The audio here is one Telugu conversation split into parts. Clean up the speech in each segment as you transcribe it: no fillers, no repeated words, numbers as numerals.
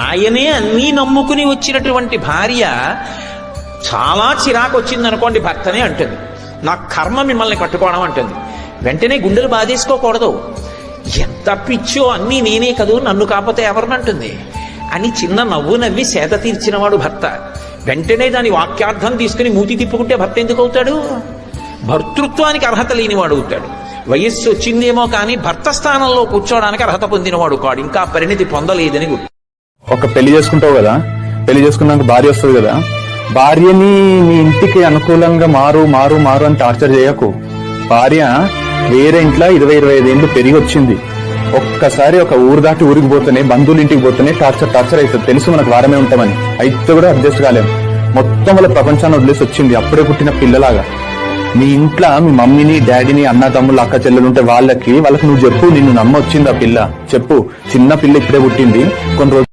ఆయనే అన్నీ నమ్ముకుని వచ్చినటువంటి భార్య చాలా చిరాకు వచ్చింది అనుకోండి, భర్తనే అంటుంది, నా కర్మ మిమ్మల్ని కట్టుకోవడం అంటుంది. వెంటనే గుండెలు బాధేసుకోకూడదు. ఎంత పిచ్చో, అన్నీ నేనే కదూ, నన్ను కాకపోతే ఎవరినంటుంది అని చిన్న నవ్వు నవ్వి సేద తీర్చినవాడు భర్త. వెంటనే దాని వాక్యార్థం తీసుకుని మూతి తిప్పుకుంటే భర్త ఎందుకు అవుతాడు? భర్తృత్వానికి అర్హత లేనివాడు అవుతాడు. వయస్సు వచ్చిందేమో కానీ భర్త స్థానంలో కూర్చోవడానికి అర్హత పొందినవాడు కాడు, ఇంకా పరిణితి పొందలేదని. ఒక పెళ్లి చేసుకుంటావు కదా, పెళ్లి చేసుకున్నాక భార్య వస్తుంది కదా, భార్యని నీ ఇంటికి అనుకూలంగా మారు మారు మారు అని టార్చర్ చేయకు. భార్య వేరే ఇంట్లో 20-25 ఏళ్ళు పెరిగి వచ్చింది. ఒక్కసారి ఒక ఊరు దాటి ఊరికి పోతేనే, బంధువుల ఇంటికి పోతేనే టార్చర్ అవుతుంది. తెలుసు మనకు వారమే ఉంటామని, అయితే కూడా అడ్జస్ట్ కాలేము. మొత్తం వాళ్ళ ప్రపంచాన్ని వదిలేసి వచ్చింది అప్పుడే పుట్టిన పిల్లలాగా. మీ ఇంట్లో మీ మమ్మీని డాడీని అన్న తమ్ముళ్ళు అక్క చెల్లెలు ఉంటే వాళ్ళకి నువ్వు చెప్పు, నిన్ను నమ్మ వచ్చింది ఆ పిల్ల, చెప్పు చిన్న పిల్ల ఇప్పుడే పుట్టింది, కొన్ని రోజులు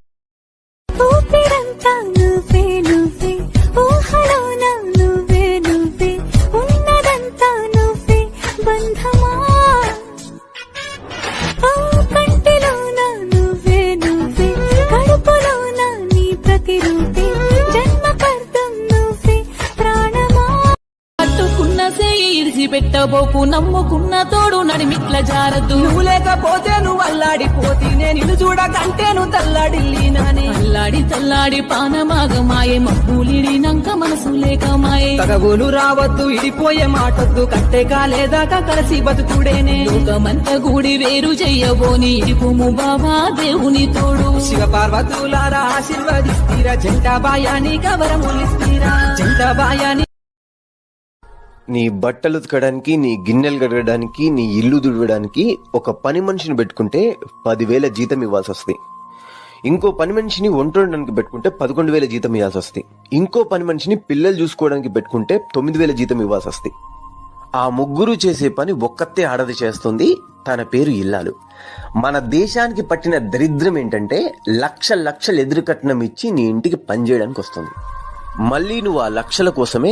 పెట్టబోకు, నమ్ముకున్న తోడు నడిమిట్ల జారద్దు. నువ్వు లేకపోతే నువ్వు అల్లాడిపోతే, నేను చూడకంటే నువ్వు తల్లాడిల్లినానే. అల్లాడి తల్లాడి పానమాగమాయే, మబ్బులిడినంక మనసు లేకమాయే. తగవులు రావద్దు, ఇడిపోయే మాటొద్దు, కట్టే కాలేదాకా కలిసి బతుకుడేనే. లోకమంత గూడి వేరు చెయ్యబోని, ఇడిపుము బాబా దేవుని తోడు. శివ పార్వతులారా ఆశీర్వదిస్తీరా, జంట బాయాని కవరములిస్తీరా, జంట బాయాని. నీ బట్టలు ఉతకడానికి, నీ గిన్నెలు కడగడానికి, నీ ఇల్లు దుడవడానికి ఒక పని మనిషిని పెట్టుకుంటే 10,000 జీతం ఇవ్వాల్సి వస్తుంది. ఇంకో పని మనిషిని వంట వండడానికి పెట్టుకుంటే 11,000 జీతం ఇవ్వాల్సి వస్తుంది. ఇంకో పని మనిషిని పిల్లలు చూసుకోవడానికి పెట్టుకుంటే 9,000 జీతం ఇవ్వాల్సి వస్తుంది. ఆ ముగ్గురు చేసే పని ఒక్కతే ఆడది చేస్తుంది, తన పేరు ఇల్లాలు. మన దేశానికి పట్టిన దరిద్రం ఏంటంటే లక్షలు ఎదురు కట్నం ఇచ్చి నీ ఇంటికి పని చేయడానికి వస్తుంది. మళ్ళీ నువ్వు ఆ లక్షల కోసమే